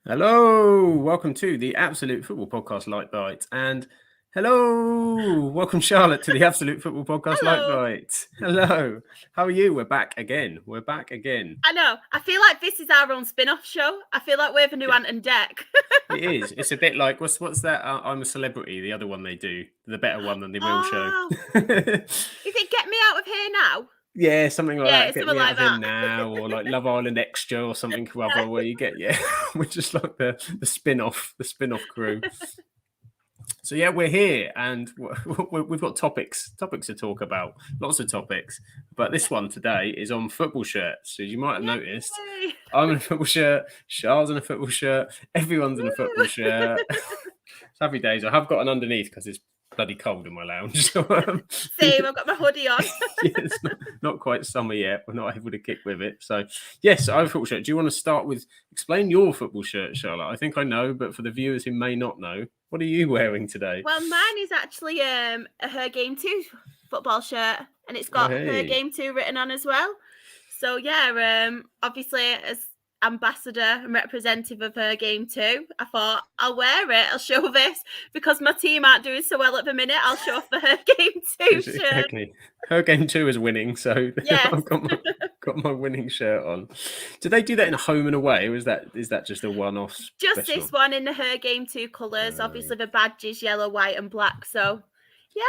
Hello, welcome to the Absolute Football Podcast Lite, and hello, welcome Charlotte to the Absolute Football Podcast Hello. Lite. Hello, how are you? We're back again. I know. I feel like this is our own spin-off show. I feel like we're the new Yeah. Ant and Dec. It is. It's a bit like what's that? I'm a Celebrity. The other one they do, the better one than the real show. Is it Get Me Out of Here Now? Yeah, something like Yeah, that. Get something me out like of here that. now, or like Love Island Extra, or something rather, where you get we're just like the spin-off crew. So yeah, we're here, and we've got topics to talk about, lots of topics. But this one today is on football shirts. So you might have noticed, Yay. I'm in a football shirt, Charles in a football shirt, everyone's in a football shirt. It's happy days. I have got an underneath because it's bloody cold in my lounge. So, Same, I've got my hoodie on. yeah, it's not quite summer yet. We're not able to kick with it. So, yes, I have a football shirt. Do you want to start with explain your football shirt, Charlotte? I think I know, but for the viewers who may not know, what are you wearing today? Well, mine is actually a Her Game 2 football shirt, and it's got Her Game 2 written on as well. So yeah, obviously as ambassador and representative of Her Game 2, I thought I'll wear it. I'll show this because my team aren't doing so well at the minute. I'll show off the Her Game 2 shirt. Exactly. Her Game 2 is winning, so yes. I've got my winning shirt on. Do they do that in a home and away, or is that just a one-off? Just this one in the Her Game 2 colours. Obviously the badge is yellow, white and black. So yeah.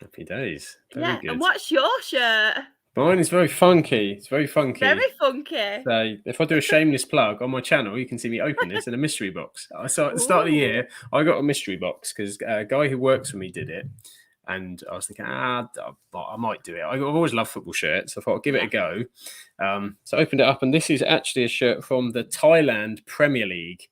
Happy days. Very good. And what's your shirt? Mine is very funky. It's very funky. Very funky. So if I do a shameless plug on my channel, you can see me open this in a mystery box. So at the start of the year, I got a mystery box because a guy who works for me did it. And I was thinking, I might do it. I've always loved football shirts. So I thought I'd give it a go. So I opened it up, and this is actually a shirt from the Thailand Premier League,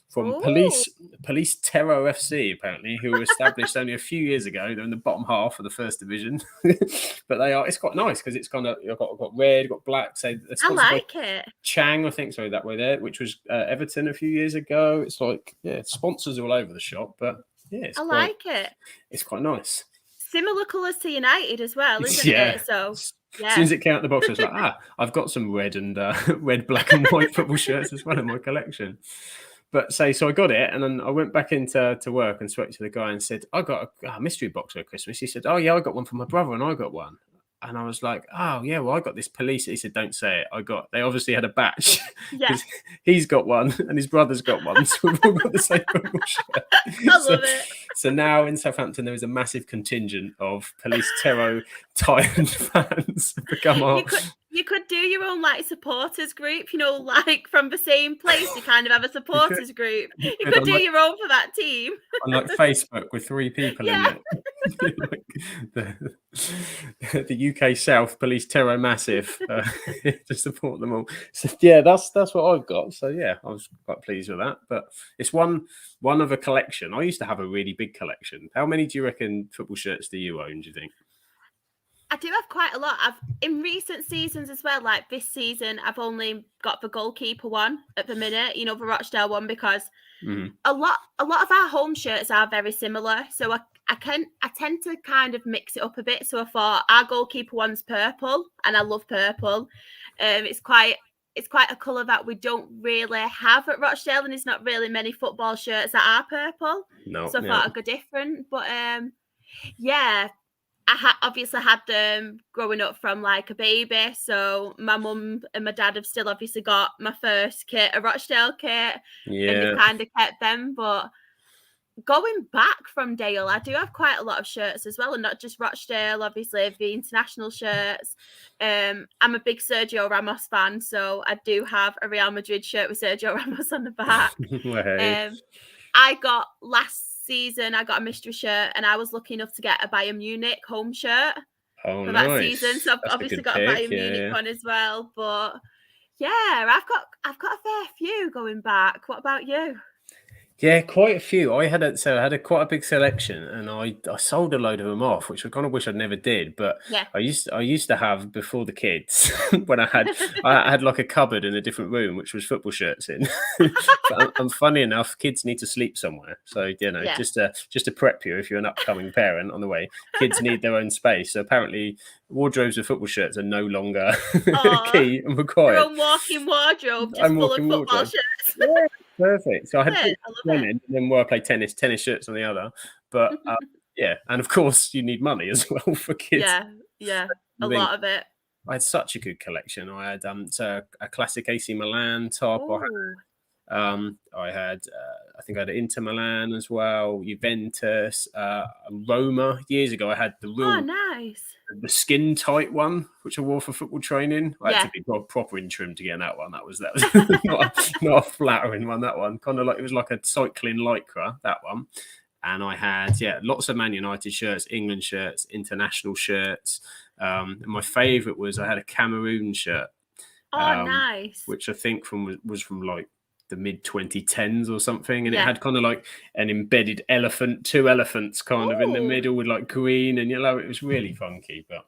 from Police Terror FC, apparently, who were established only a few years ago. They're in the bottom half of the first division. But it's quite nice because it's kind of got red, got black. So I like it. Chang, I think, sorry, that way there, which was Everton a few years ago. It's like, sponsors all over the shop, but yeah, I like it. It's quite nice. Similar colours to United as well, isn't it? So as soon as it came out the box, I was like, I've got some red, black and white football shirts as well in my collection. But so I got it, and then I went back into work and spoke to the guy and said, I got a mystery box for Christmas. He said, oh yeah, I got one for my brother, and I got one. And I was like, oh yeah, well I got this police. He said, don't say it. They obviously had a batch. Yeah. He's got one and his brother's got one. So we've all got the same football shirt. I love it. So now in Southampton, there is a massive contingent of Police Terror Thailand fans to come up. You could do your own supporters group, like from the same place. You kind of have a supporters group. You could do your own for that team. On Facebook with 3 people in it. The UK South Police Terror Massive to support them all. So yeah, that's what I've got. So yeah, I was quite pleased with that. But it's one of a collection. I used to have a really big collection. How many do you reckon football shirts do you own, do you think? I do have quite a lot. In recent seasons as well, like this season, I've only got the goalkeeper one at the minute, the Rochdale one, because a lot of our home shirts are very similar. So I tend to kind of mix it up a bit. So I thought our goalkeeper one's purple, and I love purple. It's quite a colour that we don't really have at Rochdale, and there's not really many football shirts that are purple. No. So I thought I'd go different. But yeah. I obviously had them growing up from like a baby. So my mum and my dad have still obviously got my first kit, a Rochdale kit. Yeah. And they kind of kept them. But going back from Dale, I do have quite a lot of shirts as well. And not just Rochdale, obviously, the international shirts. I'm a big Sergio Ramos fan. So I do have a Real Madrid shirt with Sergio Ramos on the back. I got last season, I got a mystery shirt, and I was lucky enough to get a Bayern Munich home shirt for that season. So I've obviously got a Bayern Munich one as well. But yeah, I've got a fair few going back. What about you? Yeah, quite a few. I had quite a big selection, and I sold a load of them off, which I kind of wish I'd never did. But yeah. I used to have before the kids when I had like a cupboard in a different room, which was football shirts in. And funny enough, kids need to sleep somewhere, so just to prep you if you're an upcoming parent on the way, kids need their own space. So apparently, wardrobes with football shirts are no longer key and required. Your own walking wardrobe, just full of football shirts. Yeah, perfect. So I Love had it. I one love end, and then where I play tennis shirts on the other. But it. yeah, and of course you need money as well for kids. Yeah, yeah, a I think lot of it. I had such a good collection. I had so a classic AC Milan top. Oh, I had I think I had Inter Milan as well, Juventus, Roma. Years ago, I had oh, nice. the skin tight one, which I wore for football training. I had to Yeah. be proper in trim to get in that one. That was not a flattering one. That one kind of like it was like a cycling lycra. That one. And I had lots of Man United shirts, England shirts, international shirts. And my favourite was I had a Cameroon shirt, Oh, nice. which I think was from like the mid 2010s or something, and it Yeah. had kind of like an embedded elephant, two elephants kind of in the Oh, middle with like green and yellow. It was really funky, but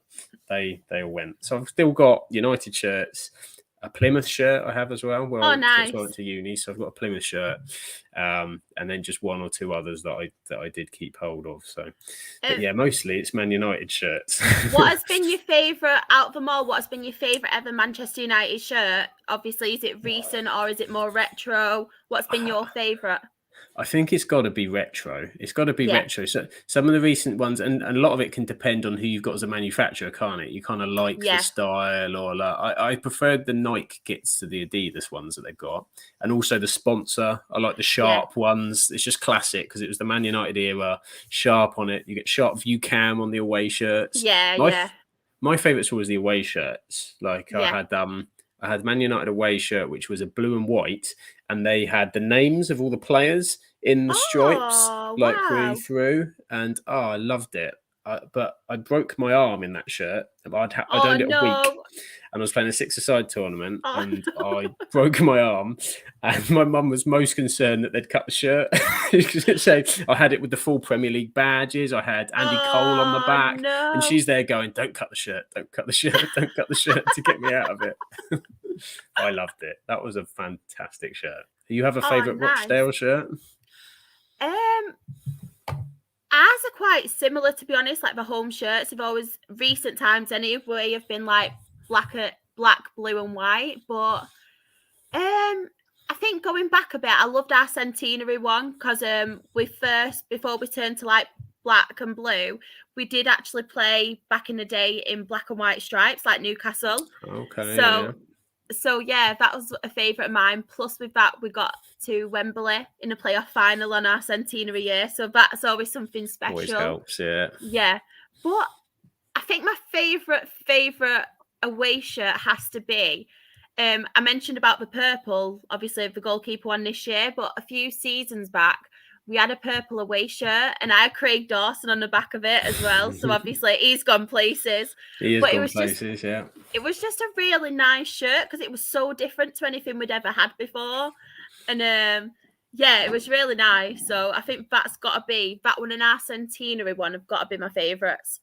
they all went. So I've still got United shirts, a Plymouth shirt I have as well. oh, That's where I nice. went to uni, so I've got a Plymouth shirt, and then just one or two others that I did keep hold of. So, but Um, yeah, mostly it's Man United shirts. what has been your favourite out of them all? What has been your favourite ever Manchester United shirt? Obviously, is it recent or is it more retro? What's been your favourite? I think it's got to be retro. It's got to be Yeah, retro. So some of the recent ones, and a lot of it can depend on who you've got as a manufacturer, can't it? You kind of like the yeah, style, or like, I preferred the Nike kits to the Adidas ones that they've got, and also the sponsor. I like the yeah, Sharp ones. It's just classic because it was the Man United era. Sharp on it. You get Sharp View Cam on the away shirts. yeah, My yeah, my favourites were always the away shirts. Like yeah. I had Man United away shirt, which was a blue and white, and they had the names of all the players in the stripes, Oh, like wow. through. And I loved it. But I broke my arm in that shirt. I'd Oh, owned it a week, no. and I was playing a six-a-side tournament, Oh, and no. I broke my arm. And my mum was most concerned that they'd cut the shirt. So I had it with the full Premier League badges. I had Andy Cole on the Oh, back, and no. she's there going, "Don't cut the shirt! Don't cut the shirt! Don't cut the shirt!" to get me out of it. I loved it. That was a fantastic shirt. Do you have a Oh, favourite nice. Rochdale shirt? Um, Ours are quite similar, to be honest. Like the home shirts have always, recent times anyway, have been like black, blue, and white. But I think going back a bit, I loved our centenary one because before we turned to like black and blue, we did actually play back in the day in black and white stripes, like Newcastle. Okay, So yeah, that was a favourite of mine. Plus, with that, we got to Wembley in a playoff final on our centenary year, so that's always something special. always helps. Yeah, but I think my favourite away shirt has to be. I mentioned about the purple, obviously the goalkeeper one this year, but a few seasons back we had a purple away shirt, and I had Craig Dawson on the back of it as well. So obviously he's gone places. He has but gone places. It was just a really nice shirt because it was so different to anything we'd ever had before. And yeah, it was really nice. So I think that's got to be, that one and our centenary one have got to be my favourites.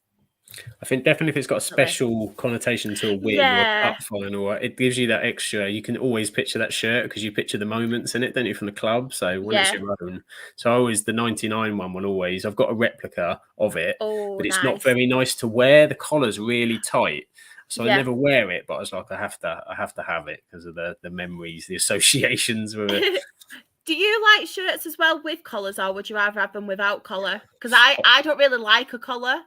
I think definitely if it's got a special connotation to a win or a cup final, it gives you that extra. You can always picture that shirt because you picture the moments in it, don't you, from the club? So when it's your own. So I always, the 99 one will always, I've got a replica of it, but it's not very nice to wear. The collar's really tight. So I never wear it, but I was like, I have to have it because of the memories, the associations with it. Do you like shirts as well with collars, or would you rather have them without collar? Because I don't really like a collar.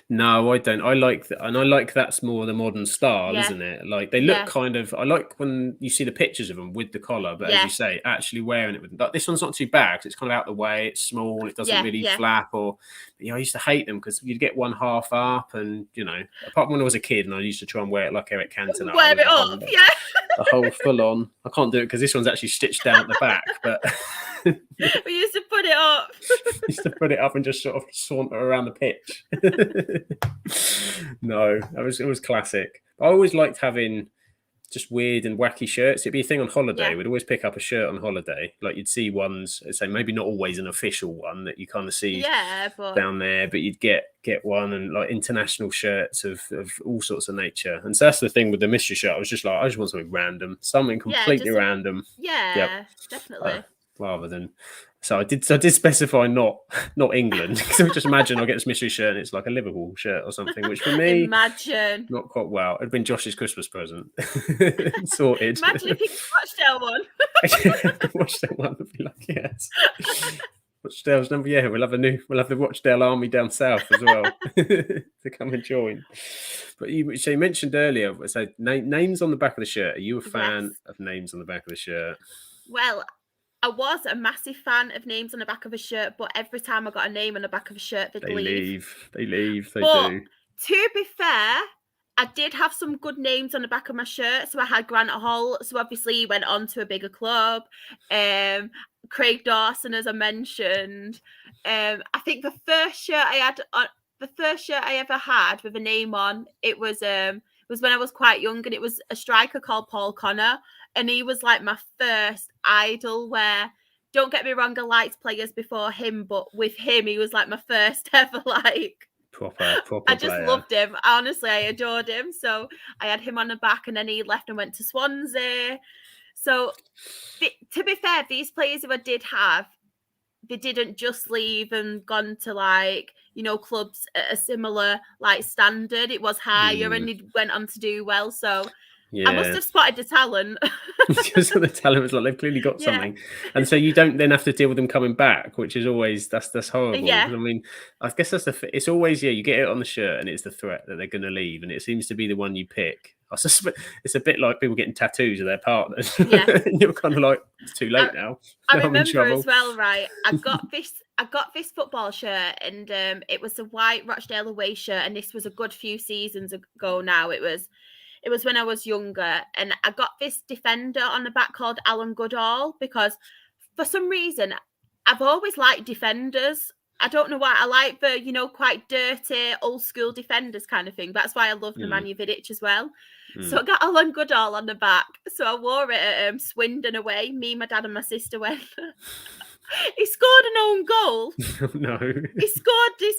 No, I don't. I like that, and I like that's more the modern style, isn't it? Like they look kind of. I like when you see the pictures of them with the collar, but as you say, actually wearing it with like, this one's not too bad because it's kind of out the way. It's small. It doesn't really flap. Or I used to hate them because you'd get one half up, and apart from when I was a kid, and I used to try and wear it like Eric Cantona. Wear it up, the whole full on. I can't do it because this one's actually stitched down at the back, but. We used to put it up. Used to put it up and just sort of saunter around the pitch. No, it was classic. I always liked having just weird and wacky shirts. It'd be a thing on holiday. We'd always pick up a shirt on holiday. Like you'd see ones, say maybe not always an official one that you kind of see down there, but you'd get one, and like international shirts of all sorts of nature. And so that's the thing with the mystery shirt. I was just like, I just want something random, something completely random. Yeah, definitely. Rather than So I did specify not England, because I just imagine I'll get this mystery shirt and it's like a Liverpool shirt or something, which for me, Imagine. not quite well. It'd been Josh's Christmas present. Sorted. Imagine if he watched one. Watch that one. I'd be like, yes. Rochdale's number, yeah. We'll have the Rochdale Army down south as well to come and join. But you mentioned earlier, so names on the back of the shirt. Are you a fan of names on the back of the shirt? Well, I was a massive fan of names on the back of a shirt, but every time I got a name on the back of a shirt, they'd leave. They do. To be fair, I did have some good names on the back of my shirt. So I had Grant Holt. So obviously he went on to a bigger club. Craig Dawson, as I mentioned. I think the first shirt I ever had with a name on, it was when I was quite young, and it was a striker called Paul Connor, and he was like my first idol. Where, don't get me wrong, I liked players before him, but with him, he was like my first ever like. Proper I just player. loved him. Honestly, I adored him. So I had him on the back, and then he left and went to Swansea. So to be fair, these players who I did have, they didn't just leave and gone to like, clubs at a similar like standard. It was higher, and he went on to do well. So yeah. I must have spotted the talent. Just the talent was like, they've clearly got something. And so you don't then have to deal with them coming back, which is always, that's horrible. Yeah. I mean, I guess it's always, you get it on the shirt and it's the threat that they're going to leave. And it seems to be the one you pick. I suspect it's a bit like people getting tattoos of their partners. Yeah. And you're kind of like, it's too late now. I remember as well, right? I got this football shirt, and it was a white Rochdale away shirt, and this was a good few seasons ago now. It was when I was younger, and I got this defender on the back called Alan Goodall, because for some reason I've always liked defenders. I don't know why. I like the, quite dirty, old school defenders kind of thing. That's why I love Nemanja Vidic as well. So I got Alan Goodall on the back. So I wore it at Swindon away. Me, my dad and my sister went. He scored an own goal. No. He scored this.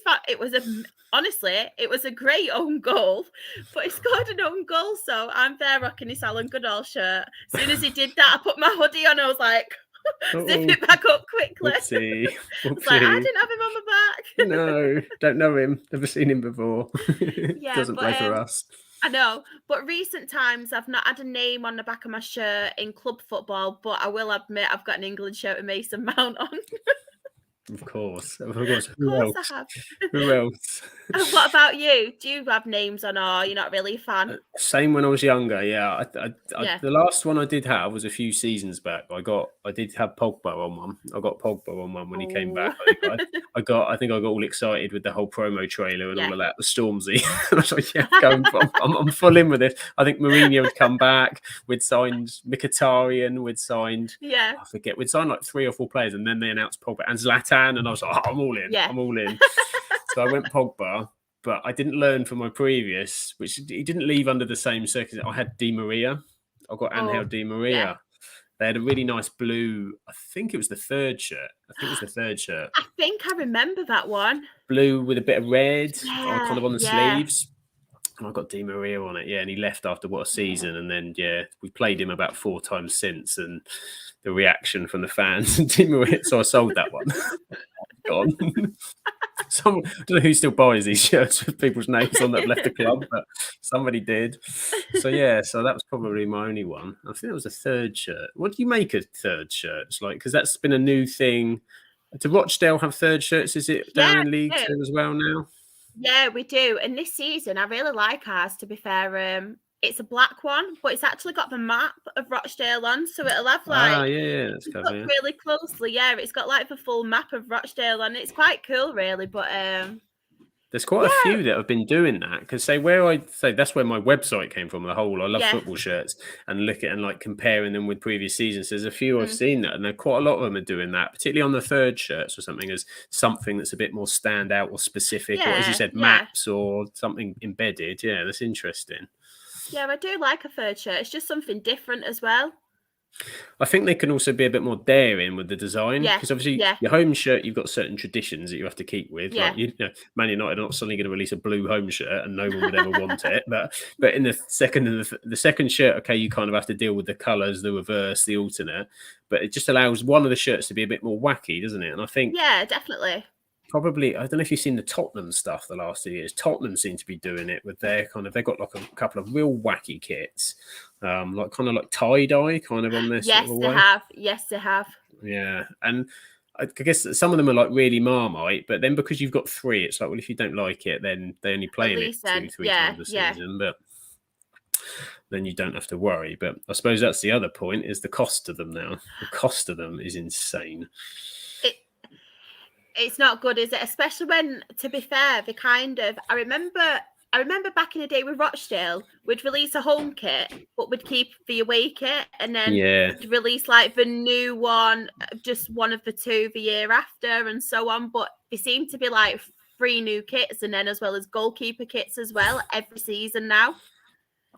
Honestly, it was a great own goal, but he scored an own goal. So I'm there rocking this Alan Goodall shirt. As soon as he did that, I put my hoodie on. I was like, zip it back up quickly. Whoopsie. Like, I didn't have him on my back. No, don't know him. Never seen him before. Yeah, doesn't play for us. I know, but recent times I've not had a name on the back of my shirt in club football, but I will admit I've got an England shirt with Mason Mount on. Of course. Who else? I have. Who else? What about you? Do you have names on, or you're not really a fan? Same when I was younger. Yeah. The last one I did have was a few seasons back. I did have Pogba on one. I got Pogba on one when he came back. I think I got all excited with the whole promo trailer and all of that, the Stormzy. And I was like, yeah, I'm full in with this. I think Mourinho would come back. We'd signed Mkhitaryan. We'd signed we'd signed like 3 or 4 players, and then they announced Pogba and Zlatan. And I was like, I'm all in. Yeah. I'm all in. So I went Pogba, but I didn't learn from my previous, which he didn't leave under the same circumstances. I had Di Maria. I got Angel Di Maria. Yeah. They had a really nice blue, I think it was the third shirt. I think I remember that one. Blue with a bit of red kind of on the sleeves. And I got Di Maria on it, and he left after what a season. And then, we played him about 4 times since, and the reaction from the fans and Di Maria, so I sold that one. Gone. I don't know who still buys these shirts with people's names on that have left the club, but somebody did. So that was probably my only one. I think it was a third shirt. What do you make of third shirts? Like, because that's been a new thing. Do Rochdale have third shirts? Is it down in League 2 as well now? Yeah, we do. And this season, I really like ours, to be fair. It's a black one, but it's actually got the map of Rochdale on. So it'll have like... that's cool. Look really closely, it's got like the full map of Rochdale on. It's quite cool, really, but... There's quite a few that have been doing that, because that's where my website came from. I love football shirts, and look at and like comparing them with previous seasons. There's a few I've seen that, and quite a lot of them are doing that, particularly on the third shirts or something, as something that's a bit more standout or specific, or as you said, maps or something embedded. Yeah, that's interesting. Yeah, I do like a third shirt. It's just something different as well. I think they can also be a bit more daring with the design Yeah, because obviously yeah, your home shirt, you've got certain traditions that you have to keep with. yeah, Like Man United are not suddenly going to release a blue home shirt and no one would ever want it. But in the second and the second shirt, okay, you kind of have to deal with the colours, the reverse, the alternate. But it just allows one of the shirts to be a bit more wacky, doesn't it? And I think yeah, definitely. probably, I don't know if you've seen the Tottenham stuff the last 2 years. Tottenham seem to be doing it with their they've got like a couple of real wacky kits, like kind of like tie dye, kind of on their sort of Yes, a they way. have. Yes, they have. Yeah, and I guess some of them are like really Marmite, but then because you've got three, it's like, well, if you don't like it, then they only At play in it least two, then, three yeah, times a yeah. season, but then you don't have to worry. But I suppose that's the other point is the cost of them now. The cost of them is insane. It it's not good, is it? Especially when, to be fair, the kind of I remember back in the day with Rochdale, we'd release a home kit, but we'd keep the away kit, and then Yeah, we'd release like the new one, just one of the two the year after, and so on. But they seem to be like three new kits, and then as well as goalkeeper kits as well every season now.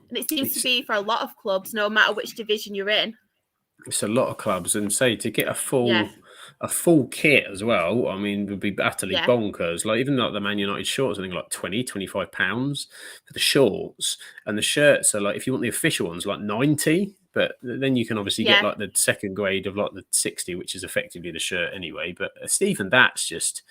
And it seems to it's be for a lot of clubs, no matter which division you're in. it's a lot of clubs, and say to get Yeah, a full kit as well, I mean, would be utterly yeah, bonkers. Like even like the Man United shorts, I think like 25 pounds for the shorts, and the shirts are like if you want the official ones, like 90. But then you can obviously get yeah, like the second grade of like the 60, which is effectively the shirt anyway. But even that's just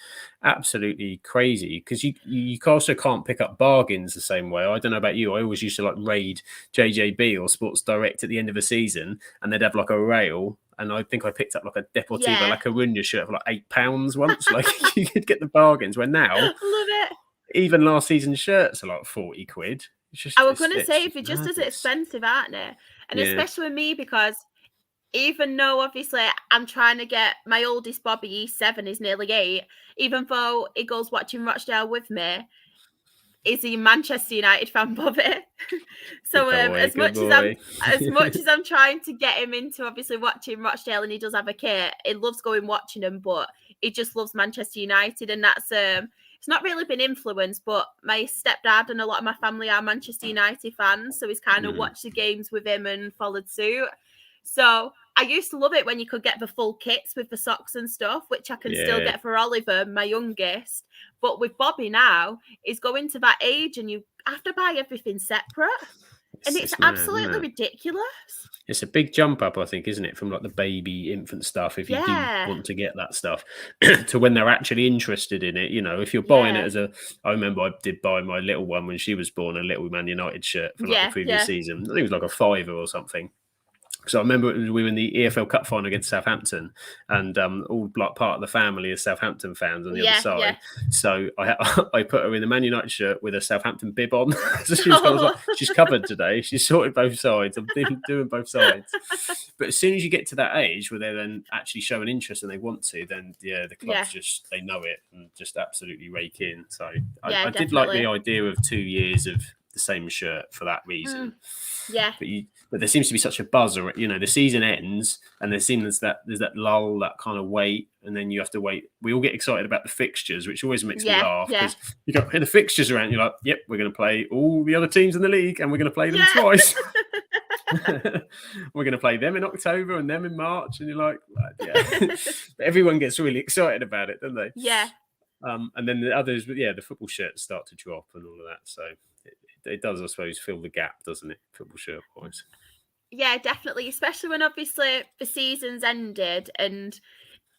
absolutely crazy because you also can't pick up bargains the same way. I don't know about you. I always used to like raid JJB or Sports Direct at the end of a season, and they'd have like a rail. And I think I picked up like a Deportivo La yeah. Coruña shirt for like £8 once. Like you could get the bargains. Where now, Love it. even last season's shirts are like 40 quid. It's I just was gonna it's say just they're just as madness. expensive, aren't they? And Yeah, especially with me because even though obviously I'm trying to get my oldest Bobby, he's 7, he's nearly 8, even though he goes watching Rochdale with me, is he Manchester United fan, Bobby? good So boy, as good much as boy. I'm trying to get him into obviously watching Rochdale, and he does have a kit, he loves going watching them, but he just loves Manchester United, and that's it's not really been influenced, but my stepdad and a lot of my family are Manchester United fans, so he's kind of Mm, watched the games with him and followed suit. So I used to love it when you could get the full kits with the socks and stuff, which I can still yeah, get for Oliver, my youngest. But with Bobby now, he's going to that age and you have to buy everything separate. And it's it's mad, isn't absolutely it? ridiculous. It's a big jump up, I think, isn't it, from like the baby infant stuff, if you do Yeah. want to get that stuff, to when they're actually interested in it. You know, if you're buying it Yeah. as I remember I did buy my little one when she was born, a little Man United shirt for like the Yeah. previous Yeah. season. I think it was like a fiver or something. So I remember we were in the EFL Cup final against Southampton, and all like part of the family is Southampton fans on the other Yeah. Yeah. side. So I put her in a Man United shirt with a Southampton bib on. So she was kind of like Oh. she's covered today. She's sorted both sides. I'm doing both sides. But as soon as you get to that age where they're then actually showing interest and they want to, then yeah, the clubs Yeah. just they know it and just absolutely rake in. So Yeah. I did like the Definitely. idea of 2 years of the same shirt for that reason. Mm, yeah. But there seems to be such a buzz. You know, the season ends, and there's that lull, that kind of wait, and then you have to wait. We all get excited about the fixtures, which always makes me Yeah. laugh Yeah. because you got the fixtures around. You're like, yep, we're going to play all the other teams in the league, and we're going to play them Yeah. twice. We're going to play them in October and them in March, and you're like, yeah. Everyone gets really excited about it, don't they? Yeah. And then the others, yeah, the football shirts start to drop and all of that. So it does, I suppose, fill the gap, doesn't it? Football shirt wise. Yeah, definitely. Especially when obviously the season's ended and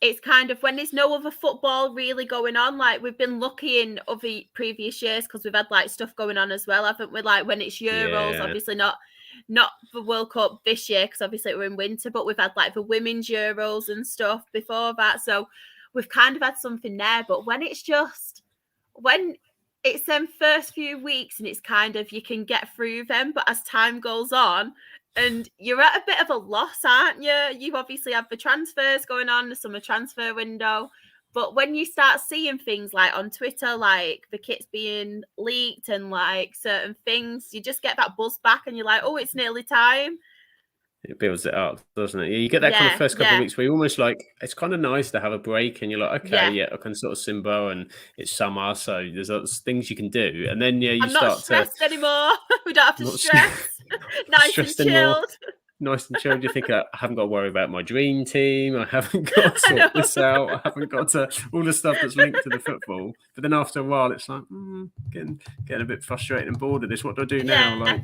it's kind of when there's no other football really going on. Like we've been lucky in other previous years because we've had like stuff going on as well, haven't we? Like when it's Euros, Yeah, obviously not the World Cup this year because obviously we're in winter, but we've had like the women's Euros and stuff before that. So we've kind of had something there. But when it's them first few weeks and it's kind of you can get through them, but as time goes on, and you're at a bit of a loss, aren't you? You obviously have the transfers going on, the summer transfer window. But when you start seeing things like on Twitter, like the kits being leaked and like certain things, you just get that buzz back and you're like, oh, it's nearly time. it builds it up, doesn't it? You get that kind of Yeah, first couple of yeah, weeks where you're almost like it's kind of nice to have a break, and you're like, okay, yeah. yeah, I can sort of Simbo, and it's summer, so there's lots of things you can do, and then yeah, you I'm not start to stressed anymore. We don't have to not stress. not Nice and stressed anymore. chilled. nice and chilled. You think, I haven't got to worry about my dream team. I haven't got to I know. sort this out. I haven't got to all the stuff that's linked to the football. But then after a while, it's like getting a bit frustrated and bored of this. What do I do now? Like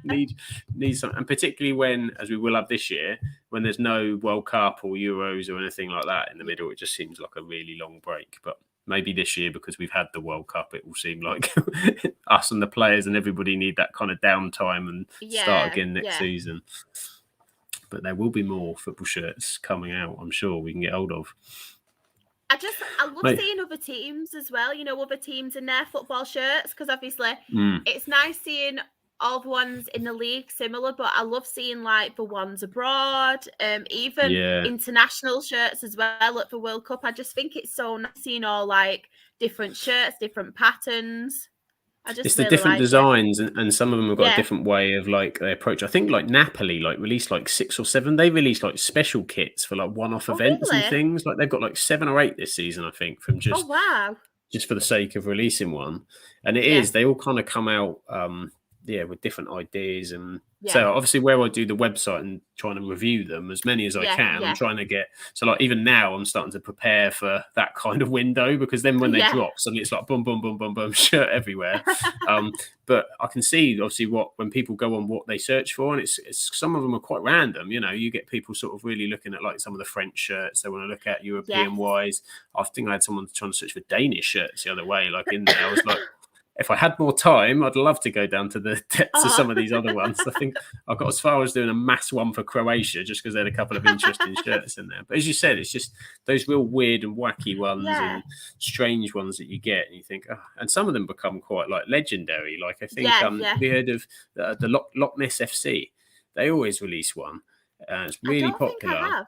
need some, and particularly when, as we will have this year, when there's no World Cup or Euros or anything like that in the middle, it just seems like a really long break. But maybe this year, because we've had the World Cup, it will seem like us and the players and everybody need that kind of downtime and start again next season. But there will be more football shirts coming out, I'm sure we can get hold of. I love seeing other teams as well, you know, other teams in their football shirts, because obviously it's nice seeing all the ones in the league similar, but I love seeing like the ones abroad, even international shirts as well at the World Cup. I just think it's so nice seeing all like different shirts, different patterns. It's the different designs, and some of them have got a different way of like they approach. I think like Napoli released like 6 or 7. They released like special kits for like one-off events and things. Like they've got like 7 or 8 this season, I think, from just for the sake of releasing one. And they all kind of come out with different ideas. And so obviously where I do the website and trying to review them as many as I can, I'm trying to get, so like even now I'm starting to prepare for that kind of window, because then when they drop, suddenly it's like boom, boom, boom, boom, boom, shirt everywhere. But I can see obviously when people go on what they search for, and it's some of them are quite random. You know, you get people sort of really looking at like some of the French shirts they want to look at European wise. I think I had someone trying to search for Danish shirts the other way, like in there. I was like, if I had more time, I'd love to go down to the depths of some of these other ones. I think I got as far as doing a mass one for Croatia just because they had a couple of interesting shirts in there. But as you said, it's just those real weird and wacky ones and strange ones that you get, and you think, and some of them become quite like legendary. Like I think we heard of the Loch Ness FC. They always release one. It's really popular.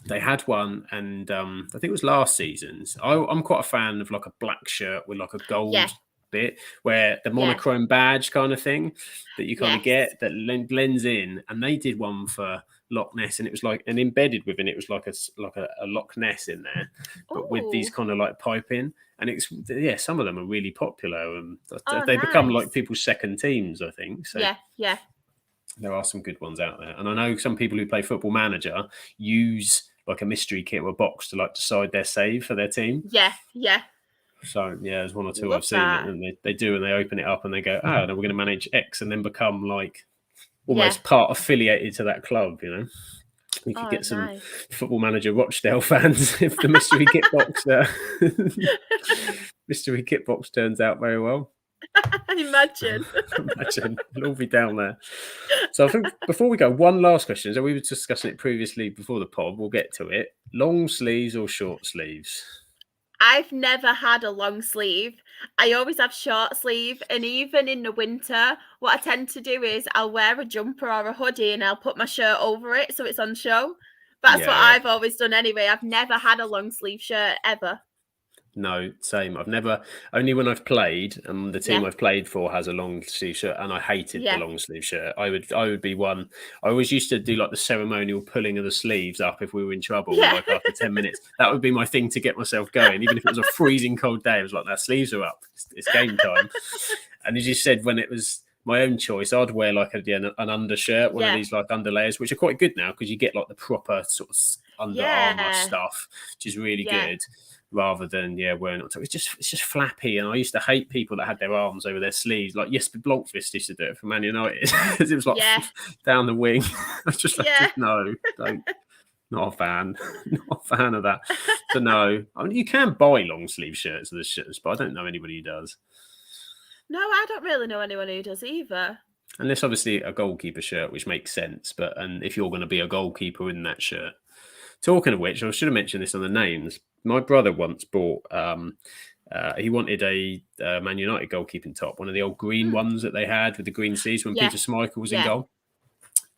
They had one, and I think it was last season's. I'm quite a fan of like a black shirt with like a gold bit, where the monochrome badge kind of thing that you kind of get that blends in. And they did one for Loch Ness, and it was like, and embedded within it was like a Loch Ness in there, but with these kind of like piping. And it's some of them are really popular, and they become like people's second teams, I think. So there are some good ones out there. And I know some people who play Football Manager use like a mystery kit or a box to like decide their save for their team. So there's one or two I've seen it, and they do, and they open it up and they go, no, we're going to manage X, and then become like almost part affiliated to that club, you know. We could get some Football Manager Rochdale fans if the mystery kit box mystery kit box turns out very well. Imagine it'll all be down there. So I think before we go, one last question. So we were discussing it previously before the pod. We'll get to it. Long sleeves or short sleeves? I've never had a long sleeve. I always have short sleeve, and even in the winter, what I tend to do is I'll wear a jumper or a hoodie and I'll put my shirt over it so it's on show. That's what I've always done anyway. I've never had a long sleeve shirt ever. No, same. I've never, only when I've played, and the team I've played for has a long sleeve shirt, and I hated the long sleeve shirt. I would be one. I always used to do like the ceremonial pulling of the sleeves up if we were in trouble, like after 10 minutes. That would be my thing to get myself going. Even if it was a freezing cold day, I was like, "Our sleeves are up. It's game time." And as you said, when it was my own choice, I'd wear like an undershirt, one of these like underlayers, which are quite good now because you get like the proper sort of under armour stuff, which is really good. Rather than wearing it, it's just flappy, and I used to hate people that had their arms over their sleeves. Like Jesper Blomqvist used to do it for Man United. It was like down the wing. I was just like, no, don't. Not a fan. Not a fan of that. So no, I mean, you can buy long sleeve shirts of the shirts, but I don't know anybody who does. No, I don't really know anyone who does either. Unless obviously a goalkeeper shirt, which makes sense. And if you're going to be a goalkeeper in that shirt. Talking of which, I should have mentioned this on the names. My brother once bought, he wanted a Man United goalkeeping top, one of the old green ones that they had with the green C's when Peter Schmeichel was in goal.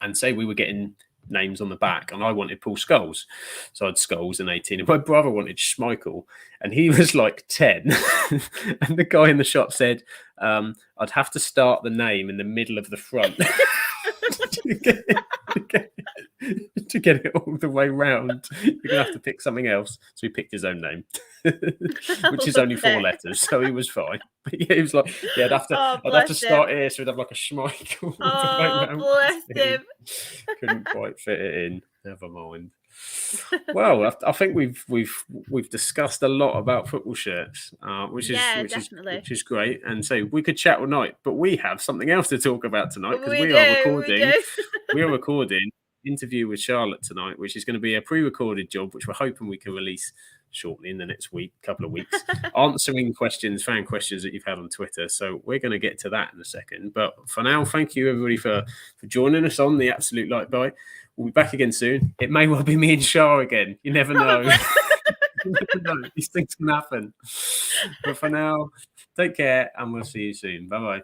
And say we were getting names on the back, and I wanted Paul Scholes. So I had Scholes and 18, and my brother wanted Schmeichel, and he was like 10. And the guy in the shop said, I'd have to start the name in the middle of the front. to get it all the way round, you're gonna have to pick something else. So he picked his own name, which is only 4 letters, so he was fine. But yeah, he was like, yeah, Oh, I'd have to bless start him. here, so we'd have like a Schmeichel. Oh, bless him. Couldn't quite fit it in. Never mind. Well, I think we've discussed a lot about football shirts, which definitely. is great. And so we could chat all night, but we have something else to talk about tonight because we are recording. We are recording interview with Charlotte tonight, which is going to be a pre-recorded job, which we're hoping we can release shortly in the next couple of weeks, answering fan questions that you've had on Twitter. So we're going to get to that in a second. But for now, thank you everybody for joining us on the Absolute Lite Bite. We'll be back again soon. It may well be me and Shah again. You never know. You never know. These things can happen. But for now, take care and we'll see you soon. Bye-bye.